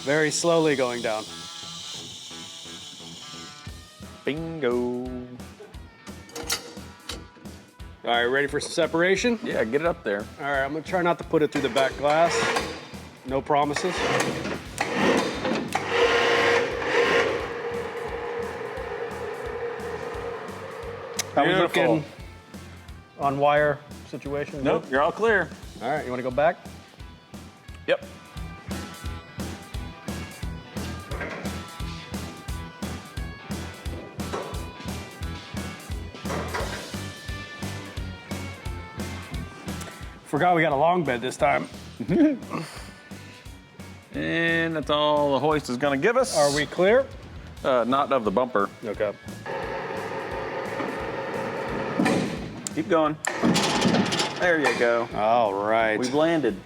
Very slowly going down. Bingo. All right, ready for some separation? Yeah, get it up there. All right, I'm gonna try not to put it through the back glass. No promises. How we Beautiful. looking on wire situation? Nope, Good? you're all clear. All right, you wanna go back? Yep. Forgot we got a long bed this time. And that's all the hoist is gonna give us. Are we clear? Not of the bumper. Okay. Keep going. There you go. All right. We've landed.